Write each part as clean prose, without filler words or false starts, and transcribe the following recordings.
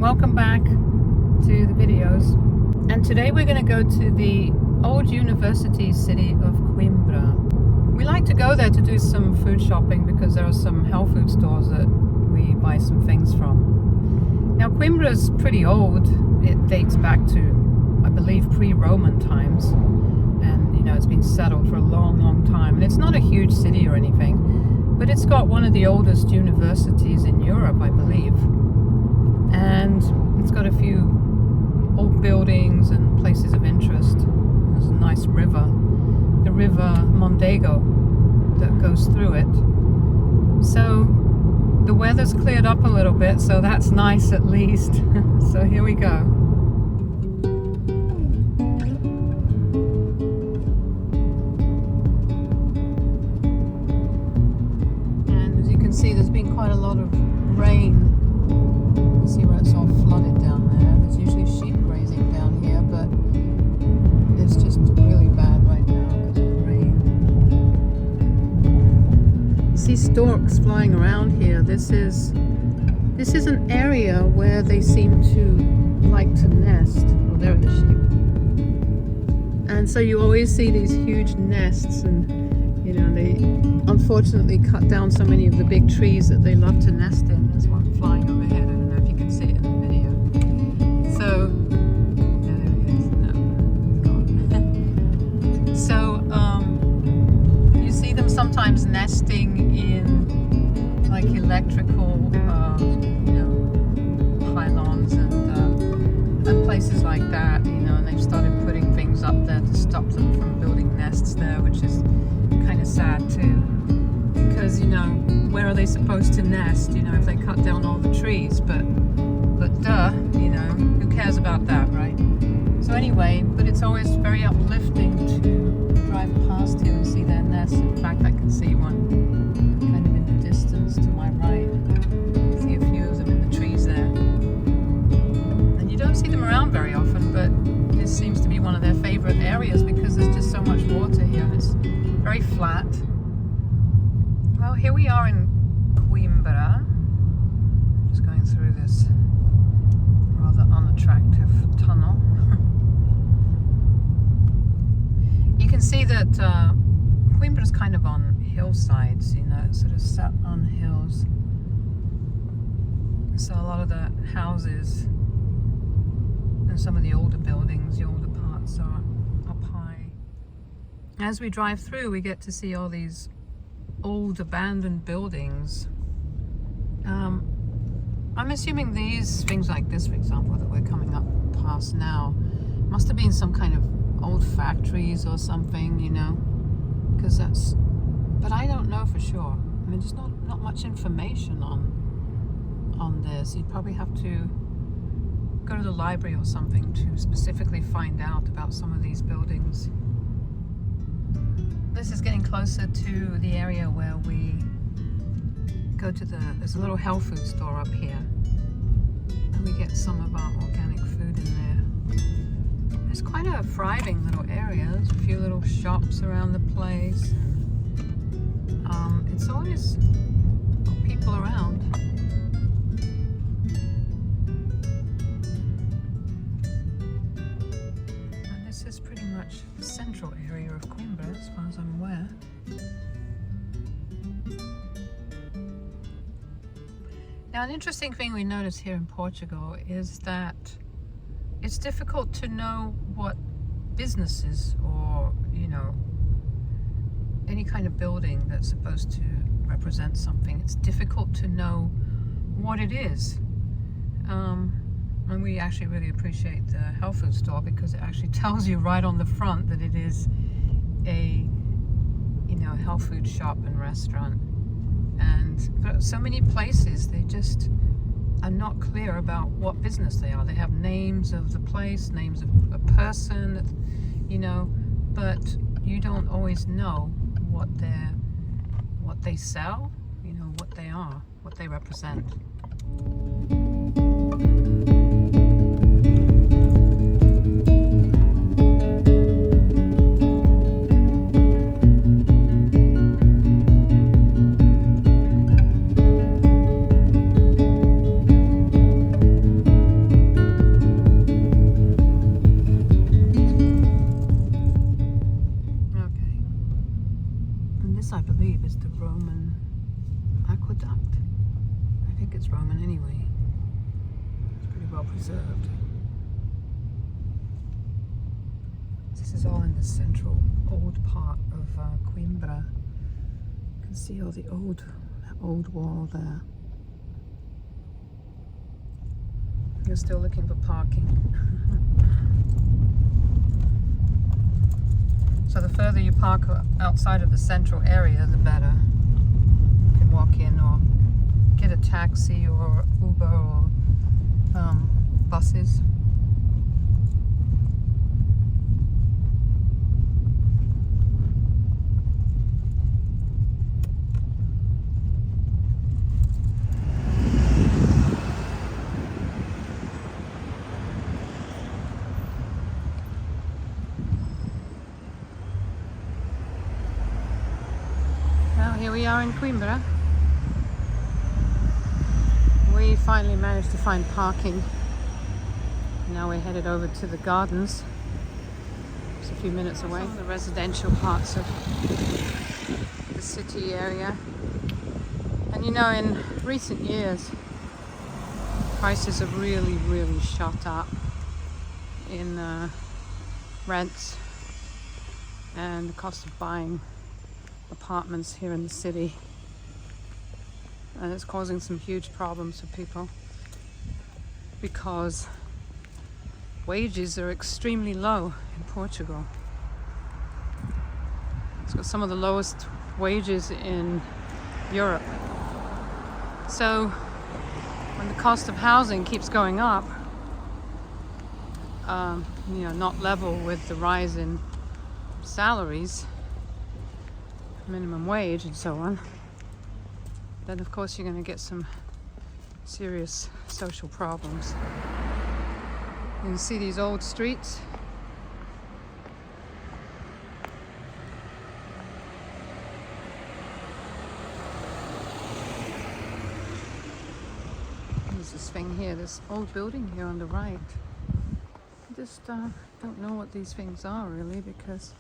welcome back to the videos. And today we're going to go to the old university city of Coimbra. We like to go there to do some food shopping because there are some health food stores that we buy some things from. Now Coimbra is pretty old. It dates back to, I believe, pre-Roman times. And you know, it's been settled for a long time. And it's not a huge city or anything, but it's got one of the oldest universities in Europe, I believe. And it's got a few old buildings and places of interest. There's a nice river, the river Mondego, that goes through it. So the weather's cleared up a little bit, so that's nice at least. So here we go. And as you can see, there's been quite a lot of rain. See where it's all flooded down there. There's usually sheep grazing down here, but it's just really bad right now because of the rain. You see storks flying around here. This is an area where they seem to like to nest. Oh, there are the sheep. And so you always see these huge nests, and you know, they unfortunately cut down so many of the big trees that they love to nest in. There's one flying overhead. See it in the video. So, yeah, there he is. No, it's gone. So, you see them sometimes nesting in like electrical, you know, pylons and places like that. You know, and they've started putting things up there to stop them from building nests there, which is kind of sad too. Because you know, where are they supposed to nest? You know, if they cut down all the trees, but duh, you know, who cares about that, right? So anyway, but it's always very uplifting to drive past here and see their nests. In fact, I can see one kind of in the distance to my right. See a few of them in the trees there. And you don't see them around very often, but this seems to be one of their favorite areas because there's just so much water here and it's very flat. Well, here we are in Coimbra. Just going through this rather unattractive tunnel. You can see that Coimbra is kind of on hillsides, you know, it's sort of set on hills. So a lot of the houses and some of the older buildings, the older parts are up high. As we drive through, we get to see all these old abandoned buildings. I'm assuming these things like this, for example, that we're coming up past now, must have been some kind of old factories or something, you know, because that's, but I don't know for sure. I mean, there's not much information on this. You'd probably have to go to the library or something to specifically find out about some of these buildings. This is getting closer to the area where we go to there's a little health food store up here. And we get some of our organic food in there. It's quite a thriving little area. There's a few little shops around the place. It's always got people around. And this is pretty much the central area of Coimbra, as far as I'm aware. Now, an interesting thing we notice here in Portugal is that it's difficult to know what businesses or, you know, any kind of building that's supposed to represent something. It's difficult to know what it is. And we actually really appreciate the health food store because it actually tells you right on the front that it is a, you know, health food shop and restaurant. But so many places, they just are not clear about what business they are. They have names of the place, names of a person, you know, but you don't always know what they sell, you know, what they are, what they represent. think it's Roman anyway. It's pretty well preserved. This is all in the central old part of Coimbra. You can see all the old wall there. You're still looking for parking. So the further you park outside of the central area, the better. You can walk in or get a taxi or Uber or buses. Here we are in Coimbra. We finally managed to find parking. Now we're headed over to the gardens. Just a few minutes away. The residential parts of the city area. And you know, in recent years, prices have really shot up in rents and the cost of buying apartments here in the city, and it's causing some huge problems for people because wages are extremely low in Portugal. It's got some of the lowest wages in Europe. So when the cost of housing keeps going up, you know, not level with the rise in salaries, minimum wage and so on, then of course you're going to get some serious social problems. You can see these old streets. There's this thing here, this old building here on the right. I just don't know what these things are really, because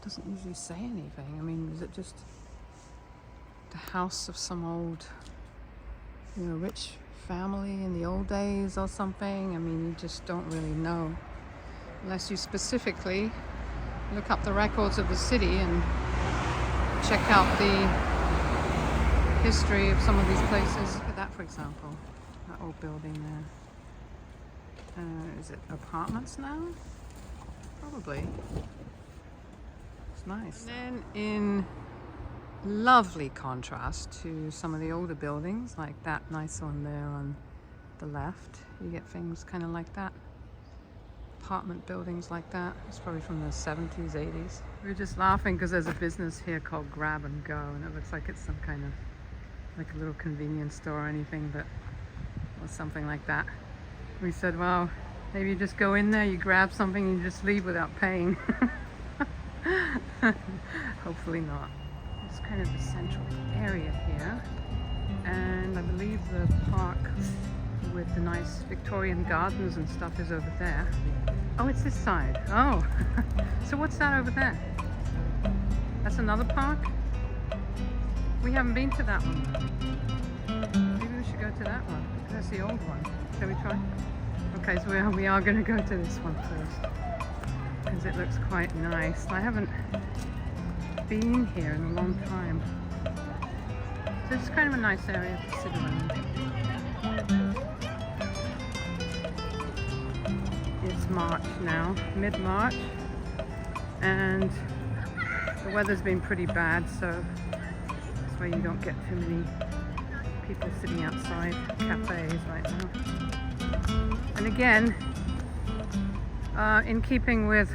doesn't usually say anything. I mean, is it just the house of some old, you know, rich family in the old days or something? I mean, you just don't really know unless you specifically look up the records of the city and check out the history of some of these places. Look at that, for example, that old building there. Is it apartments now? Probably. Nice. And then in lovely contrast to some of the older buildings, like that nice one there on the left, you get things kind of like that. Apartment buildings like that. It's probably from the 70s, 80s. We were just laughing because there's a business here called Grab and Go, and it looks like it's some kind of like a little convenience store or anything, but or something like that. We said, well, maybe you just go in there, you grab something, and you just leave without paying. Hopefully not. It's kind of the central area here, and I believe the park with the nice Victorian gardens and stuff is over there. Oh, it's this side. Oh, so what's that over there? That's another park? We haven't been to that one. Maybe we should go to that one. That's the old one. Shall we try? Okay, so we are going to go to this one first, because it looks quite nice. I haven't been here in a long time. So it's kind of a nice area to sit around. It's March now, mid-March, and the weather's been pretty bad, so that's why you don't get too many people sitting outside cafes right now. And again, in keeping with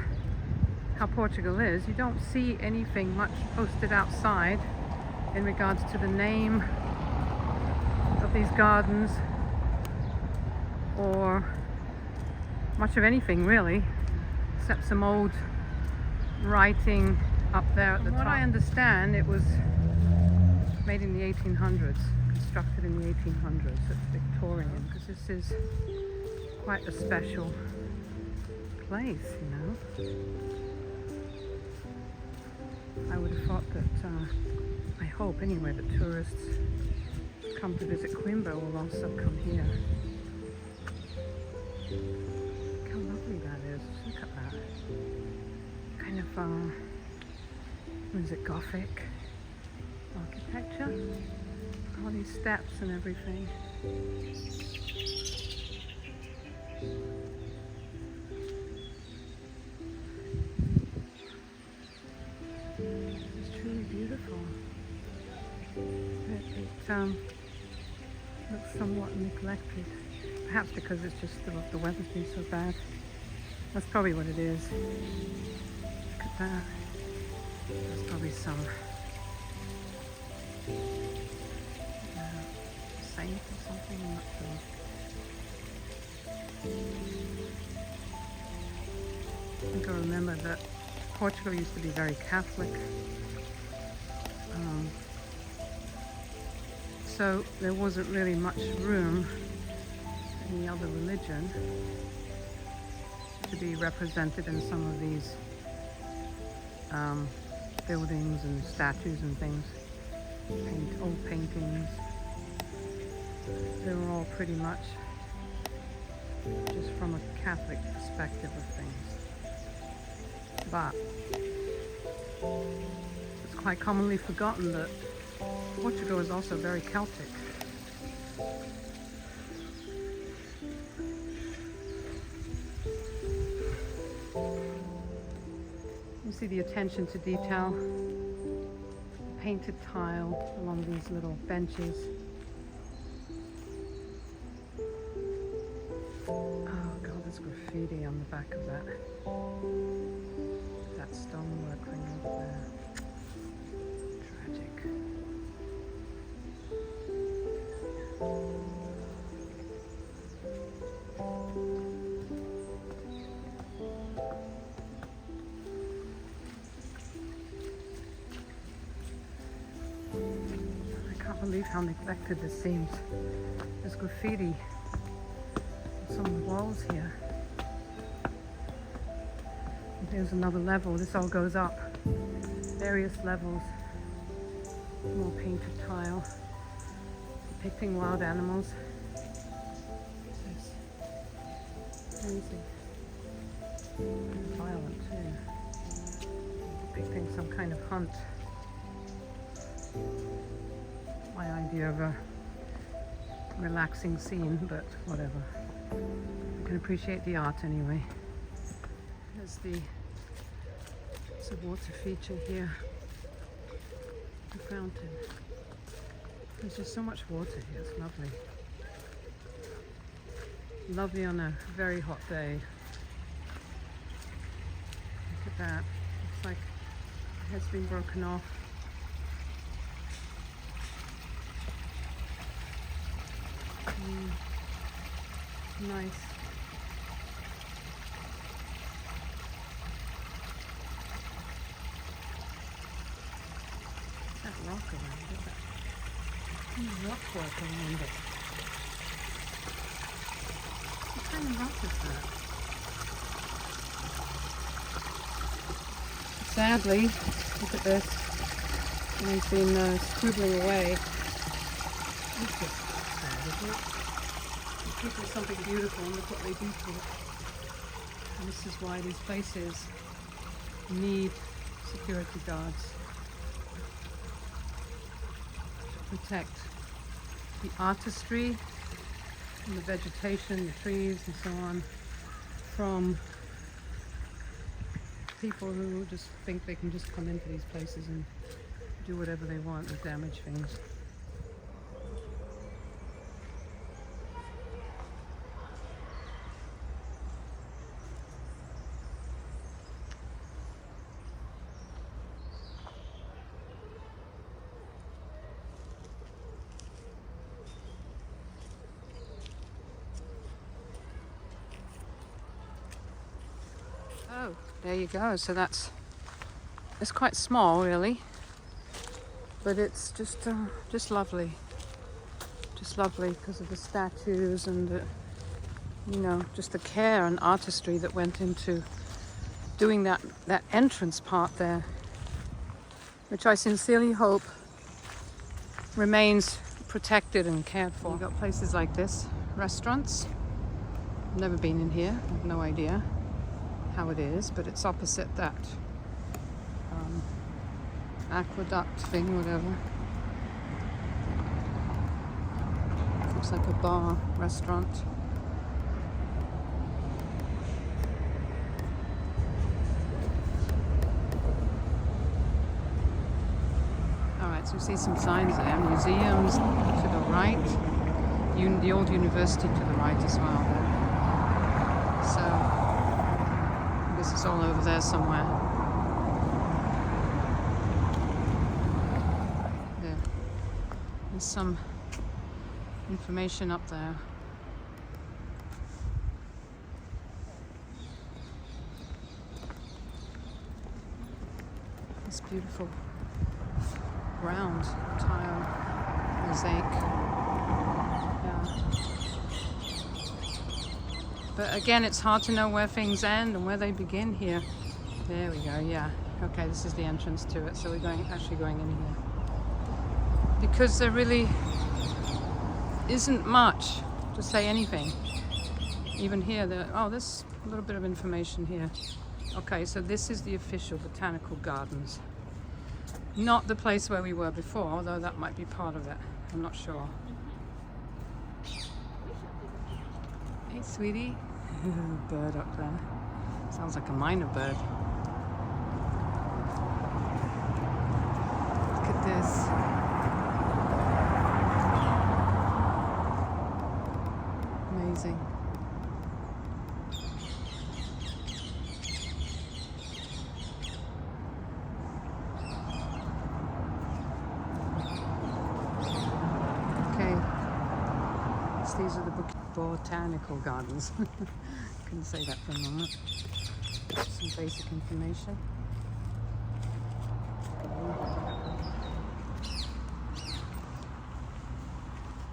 how Portugal is, you don't see anything much posted outside in regards to the name of these gardens or much of anything really, except some old writing up there at the top. From what I understand, it was made in the 1800s, constructed in the 1800s. It's Victorian, because this is quite a special place, you know. I would have thought that, I hope anyway, that tourists come to visit Coimbra will also come here. Look how lovely that is. Look at that. Kind of, what is it, Gothic architecture? All these steps and everything. It's truly beautiful. It looks somewhat neglected. Perhaps because it's just the weather's been so bad. That's probably what it is. Look at that. There's probably some saint or something, I'm not sure. I think I remember that Portugal used to be very Catholic. So there wasn't really much room for any other religion to be represented in some of these buildings and statues and things. Old paintings. They were all pretty much just from a Catholic perspective of things. But it's quite commonly forgotten that Portugal is also very Celtic. You see the attention to detail, painted tile along these little benches. Oh God, there's graffiti on the back of that. That stonework thing over there. Tragic. I can't believe how neglected this seems. There's graffiti on some of the walls here. And here's another level. This all goes up. Various levels. More painted tile. Depicting wild animals. It's crazy. And violent too. Depicting some kind of hunt. My idea of a relaxing scene, but whatever. You can appreciate the art anyway. There's a water feature here. The fountain. There's just so much water here, it's lovely. Lovely on a very hot day. Look at that. Looks like it has been broken off. Nice. That rock around, look at that. Rock work around it. What kind of rock is that? Sadly, look at this. And he's been scribbling away. It's just sad, isn't it? People something beautiful and look what they do to it. And this is why these places need security guards to protect the artistry and the vegetation, the trees and so on from people who just think they can just come into these places and do whatever they want and damage things. Oh, there you go. So it's quite small, really, but it's just lovely. Just lovely because of the statues and the, just the care and artistry that went into doing that entrance part there, which I sincerely hope remains protected and cared for. You've got places like this, restaurants. I've never been in here, I have no idea how it is, but it's opposite that aqueduct thing, whatever. Looks like a bar, restaurant. Alright, so we see some signs there. Museums to the right. The old university to the right as well. So, I guess it's all over there somewhere. There. There's some information up there. It's beautiful round tile mosaic. Yeah. But again, it's hard to know where things end and where they begin here. There we go, yeah. Okay, this is the entrance to it, so we're actually going in here. Because there really isn't much to say anything. Even here, there's a little bit of information here. Okay, so this is the official botanical gardens. Not the place where we were before, although that might be part of it. I'm not sure. Hey, sweetie. Bird up there. Sounds like a minor bird. Look at this. Amazing. These are the botanical gardens. Couldn't say that for a moment. Some basic information.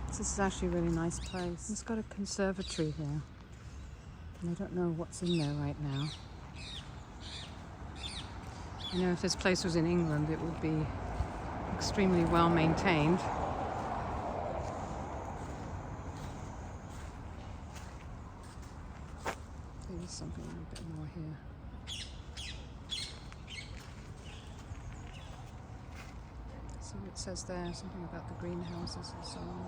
This is actually a really nice place. It's got a conservatory here. And I don't know what's in there right now. You know, if this place was in England, it would be extremely well maintained. There's something a bit more here. See what it says there, something about the greenhouses and so on.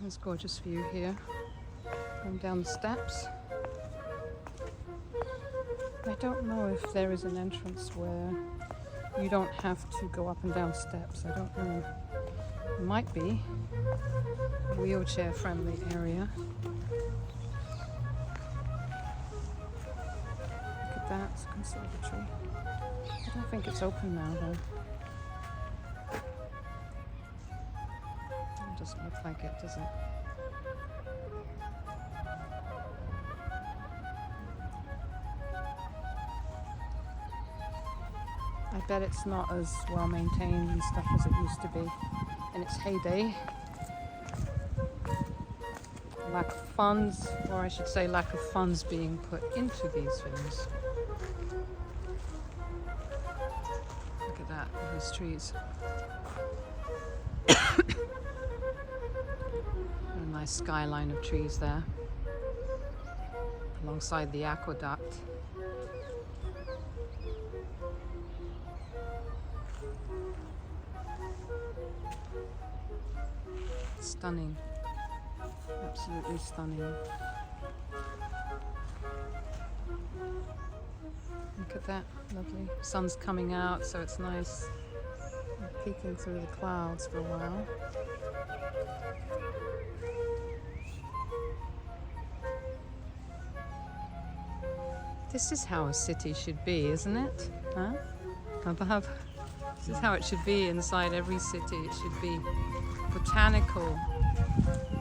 There's a gorgeous view here. Going down the steps. I don't know if there is an entrance where you don't have to go up and down steps. I don't know. It might be a wheelchair-friendly area. Look at that, it's a conservatory. I don't think it's open now, though. It doesn't look like it, does it? I bet it's not as well maintained and stuff as it used to be in its heyday. Lack of funds, or I should say lack of funds being put into these things. Look at that, these trees. A nice skyline of trees there, alongside the aqueduct. Stunning. Absolutely stunning. Look at that, lovely. Sun's coming out, so it's nice. I'm peeking through the clouds for a while. This is how a city should be, isn't it? Huh? Above. This is how it should be inside every city. It should be botanical,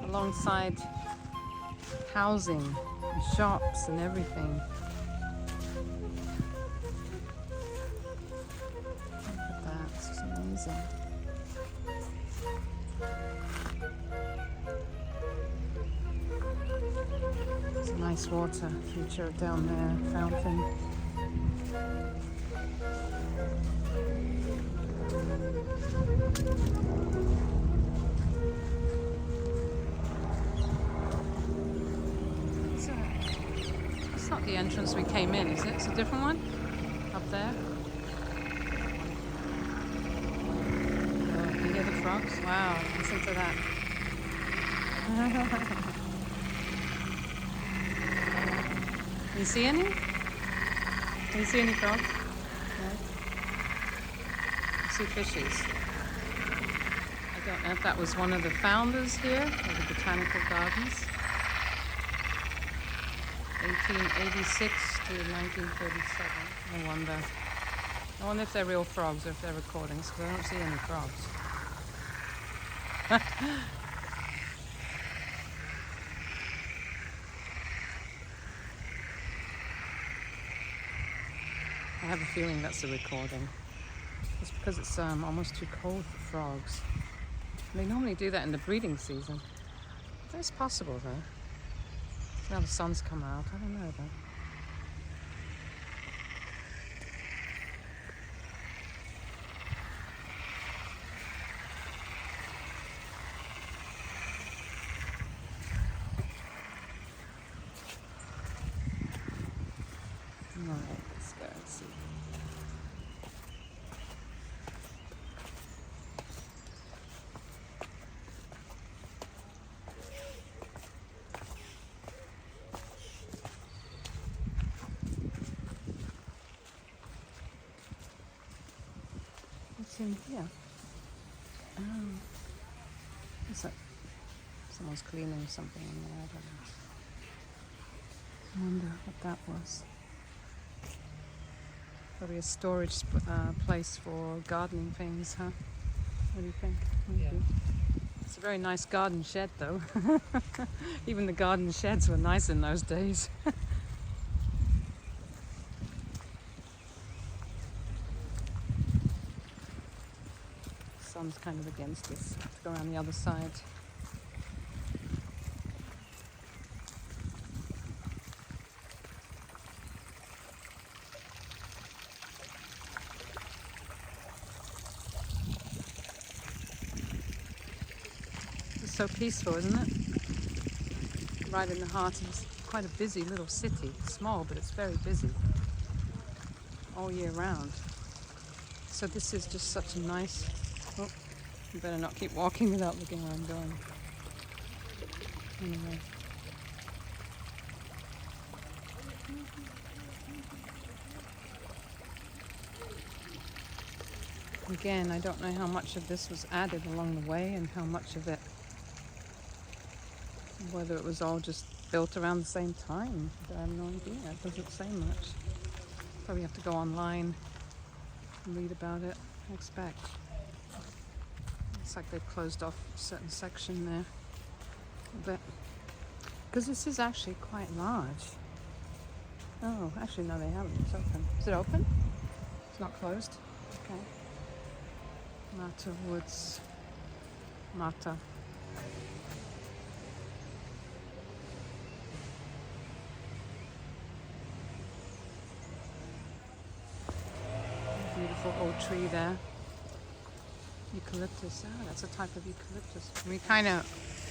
alongside housing, and shops and everything. Look at that, it's amazing. There's a nice water feature down there, fountain. not the entrance we came in, is it? It's a different one? Up there? Oh, you hear the frogs? Wow, listen to that. You see any? Do you see any frogs? No? You see fishes. I don't know if that was one of the founders here of the Botanical Gardens. 1886 to 1937. No wonder. I wonder if they're real frogs or if they're recordings, because I don't see any frogs. I have a feeling that's a recording. It's because it's almost too cold for frogs. They normally do that in the breeding season. It's possible though. Now the sun's come out. I don't know though. Alright, let's go and see. What's in here? It's like someone's cleaning something in there. I don't know. I wonder what that was. Probably a storage place for gardening things, huh? What do you think? Yeah. It's a very nice garden shed though. Even the garden sheds were nice in those days. Sun's kind of against us. Let's go around the other side. It's so peaceful, isn't it? Right in the heart of quite a busy little city. Small, but it's very busy all year round. So this is just such a nice... Oh, you better not keep walking without looking where I'm going. Anyway. Again, I don't know how much of this was added along the way and how much of it, whether it was all just built around the same time. I have no idea. It doesn't say much. Probably have to go online and read about it, I expect. Looks like they've closed off a certain section there. But because this is actually quite large. Oh, actually no, they haven't. It's open. Is it open? It's not closed? Okay. Mata Woods. Mata. Beautiful old tree there. Eucalyptus. Ah, that's a type of eucalyptus. We kind of,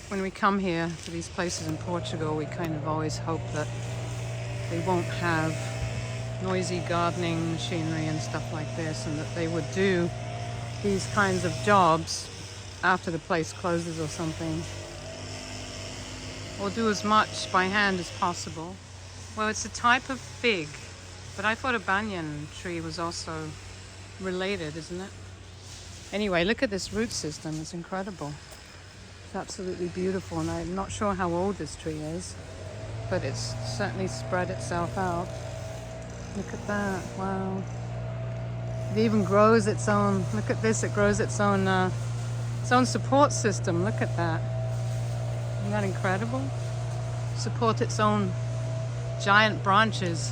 when we come here to these places in Portugal, we kind of always hope that they won't have noisy gardening machinery and stuff like this, and that they would do these kinds of jobs after the place closes or something, or do as much by hand as possible. Well, it's a type of fig, but I thought a banyan tree was also related, isn't it? Anyway, look at this root system. It's incredible. It's absolutely beautiful, and I'm not sure how old this tree is, but it's certainly spread itself out. Look at that. Wow. It even grows its own, look at this, it grows its own support system. Look at that. Isn't that incredible? Support its own giant branches.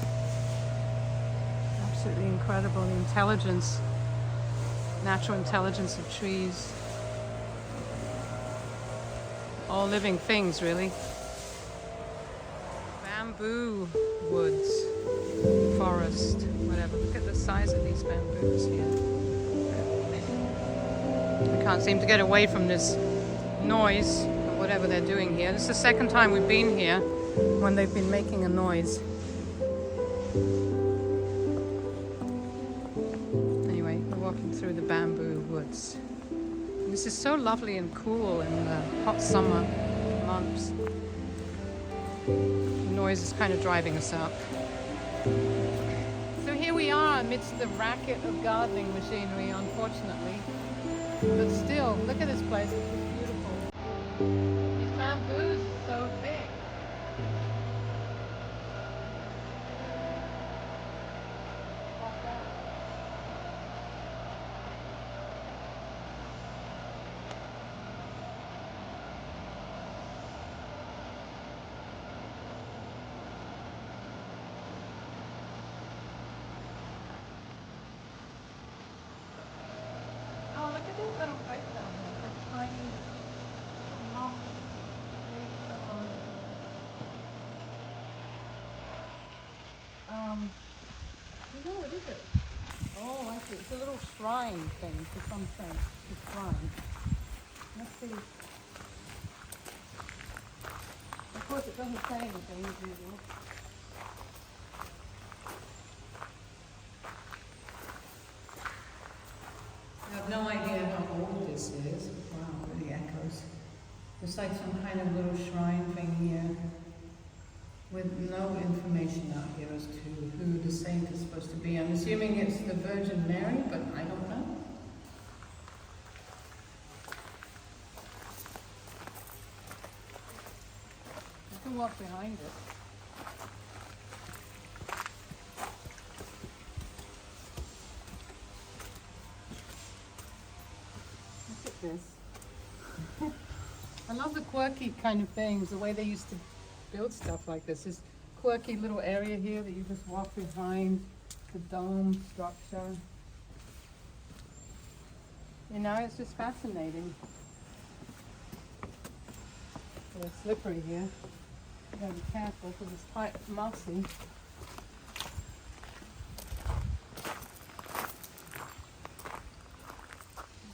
Absolutely incredible. The intelligence, natural intelligence of trees. All living things, really. Bamboo woods, forest, whatever. Look at the size of these bamboos here. I can't seem to get away from this noise or whatever they're doing here. This is the second time we've been here when they've been making a noise. Anyway, we're walking through the bamboo woods. And this is so lovely and cool in the hot summer months. The noise is kind of driving us up. So here we are amidst the racket of gardening machinery, unfortunately. But still, look at this place, it's just beautiful. These bamboos are so big. Oh, look at this little place down there. It's a tiny moss. No, what is it? Oh, I see. It's a little shrine thing for some sense. It's a shrine. Let's see. Of course, it doesn't say anything as usual. I have no idea how old this is. Wow, it really echoes. There's like some kind of little shrine thing here with no information out here as to who the saint is supposed to be. I'm assuming it's the Virgin Mary, but I don't know. You can walk behind it. Look at this. I love the quirky kind of things, the way they used to build stuff like this. This quirky little area here that you just walk behind the dome structure. You know, it's just fascinating. It's slippery here. You gotta be careful because it's quite mossy.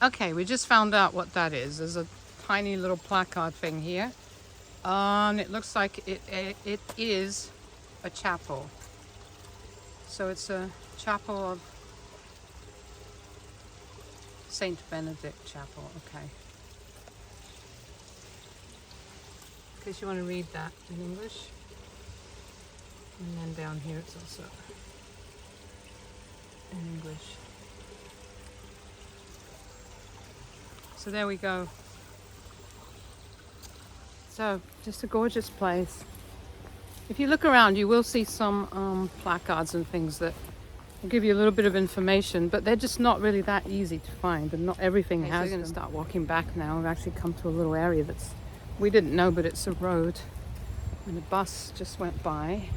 Okay, we just found out what that is. There's a tiny little placard thing here. It looks like it is a chapel. So it's a chapel of Saint Benedict Chapel. Okay. In case you want to read that in English. And then down here it's also in English. So there we go. So, just a gorgeous place. If you look around, you will see some placards and things that will give you a little bit of information, but they're just not really that easy to find, and not everything has. So we're going to start walking back now. We've actually come to a little area that's, we didn't know, but it's a road, and a bus just went by.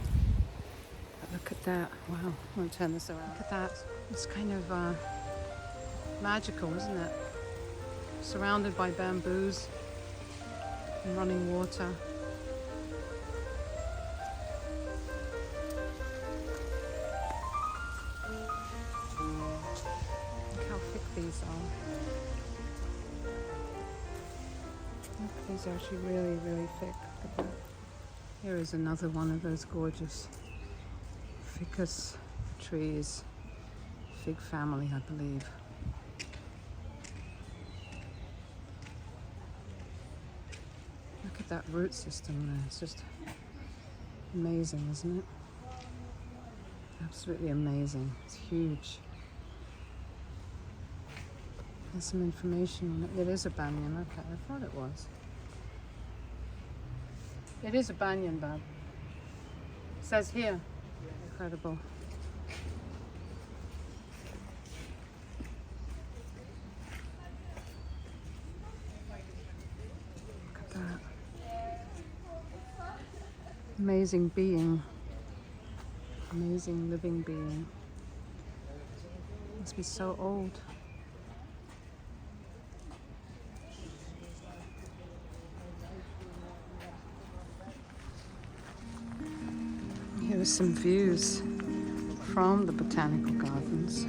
But look at that. Wow, I'm going to turn this around. Look at that. It's kind of magical, isn't it? Surrounded by bamboos and running water. Look how thick these are. Look, these are actually really, really thick. Look at that. Here is another one of those gorgeous ficus trees. Fig family, I believe. Look at that root system there. It's just amazing, isn't it? Absolutely amazing. It's huge. There's some information on it. It is a banyan. Okay, I thought it was. It is a banyan, Bab. It says here. Incredible. Amazing being, amazing living being. Must be so old. Here are some views from the Botanical Gardens.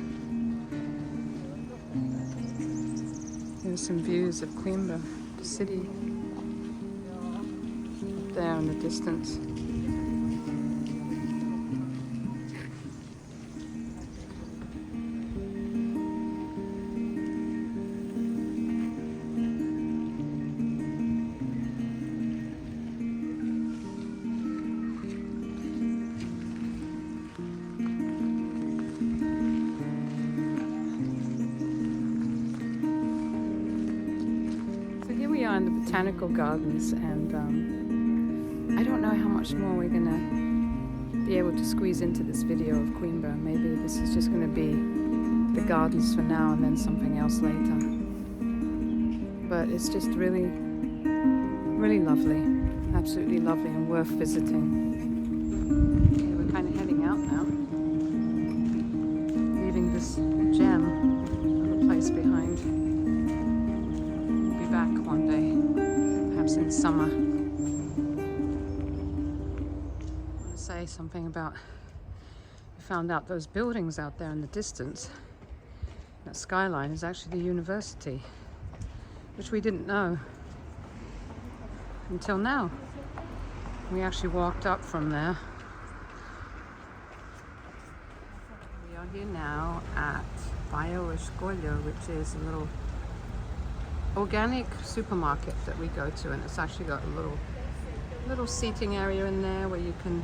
Here are some views of Coimbra, the city, up there in the distance. we are in the Botanical Gardens, and I don't know how much more we're gonna be able to squeeze into this video of Coimbra. Maybe this is just gonna be the gardens for now and then something else later. But it's just really, really lovely. Absolutely lovely and worth visiting. Okay, we're kind of heading out now. Leaving this gem of a place behind. We'll be back one day, perhaps in summer. I want to say something about, we found out those buildings out there in the distance. That skyline is actually the university, which we didn't know until now. We actually walked up from there. We are here now at Bairro Escolha, which is a little organic supermarket that we go to, and it's actually got a little seating area in there where you can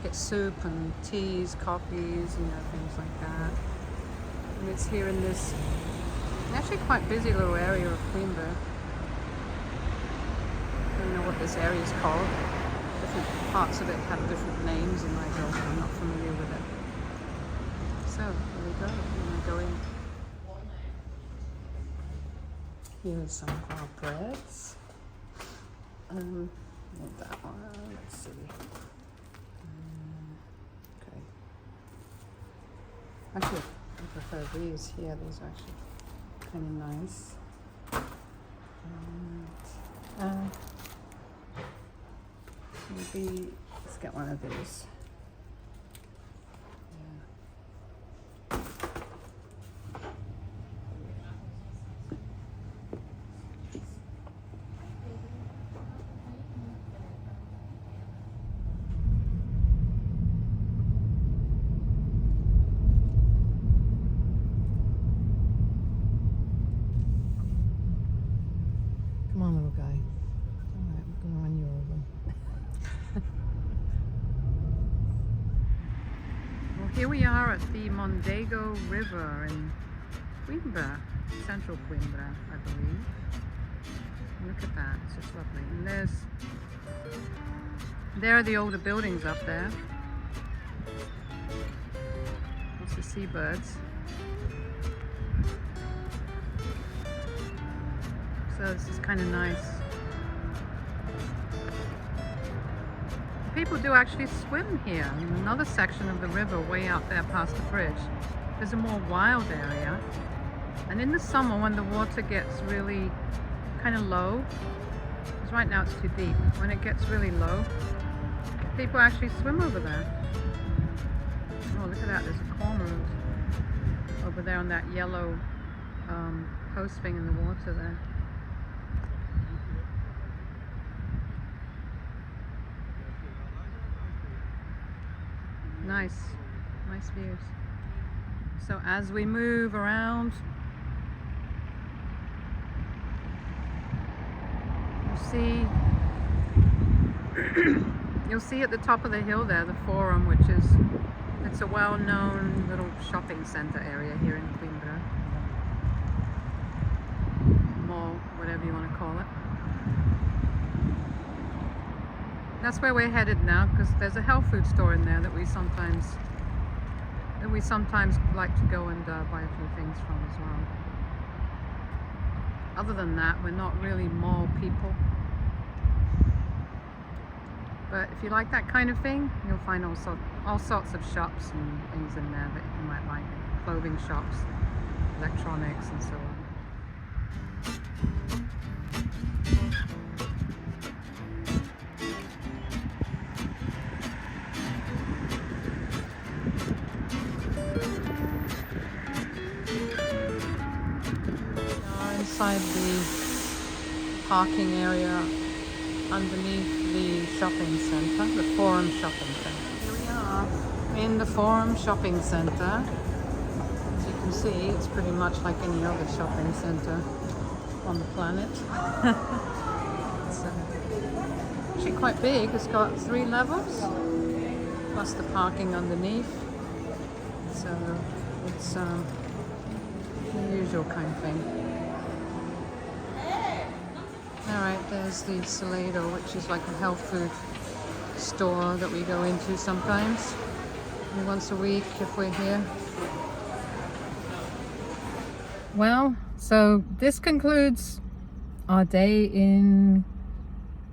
get soup and teas, coffees, things like that. And it's here in this actually quite busy little area of Coimbra. I don't know what this area is called. Different parts of it have different names in my head, so I'm not familiar with it. So, here we go. We're going to go in. Here's some of our breads. Not that one. Let's see. Okay. Actually, I prefer these here. These are actually kind of nice. And maybe let's get one of these. Come on, little guy. Alright, we're going to run you over. Well, here we are at the Mondego River in Coimbra, central Coimbra, I believe. Look at that, it's just lovely. And there are the older buildings up there. Lots of seabirds. So this is kind of nice. People do actually swim here in another section of the river way out there past the bridge. There's a more wild area. And in the summer when the water gets really kind of low, because right now it's too deep, when it gets really low, people actually swim over there. Oh, look at that, there's a cormorant over there on that yellow post thing in the water there. Nice views. So as we move around, you'll see at the top of the hill there the Forum, which is, it's a well-known little shopping center area here in Coimbra. Mall, whatever you want to call it. That's where we're headed now, because there's a health food store in there that we sometimes like to go and buy a few things from as well. Other than that, we're not really mall people. But if you like that kind of thing, you'll find all sorts of shops and things in there that you might like. Clothing shops, electronics, and so on. Inside the parking area underneath the shopping centre, the Forum Shopping Centre. Here we are in the Forum Shopping Centre. As you can see, it's pretty much like any other shopping centre on the planet. It's actually quite big. It's got 3 levels, plus the parking underneath. So it's the usual kind of thing. is the Salado, which is like a health food store that we go into sometimes, once a week if we're here. Well, so this concludes our day in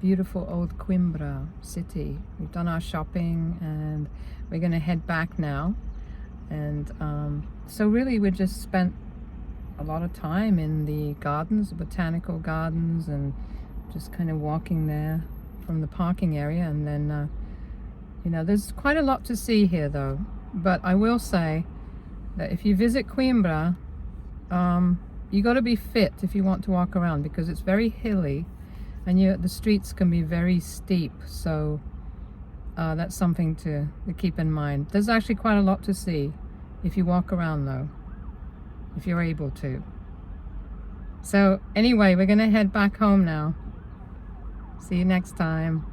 beautiful old Coimbra city. We've done our shopping and we're going to head back now. And so really we just spent a lot of time in the gardens, the botanical gardens, and just kind of walking there from the parking area. And then you know, there's quite a lot to see here though, but I will say that if you visit Coimbra, you got to be fit if you want to walk around, because it's very hilly and the streets can be very steep, so that's something to keep in mind. There's actually quite a lot to see if you walk around though, if you're able to. So anyway, we're gonna head back home now. See you next time.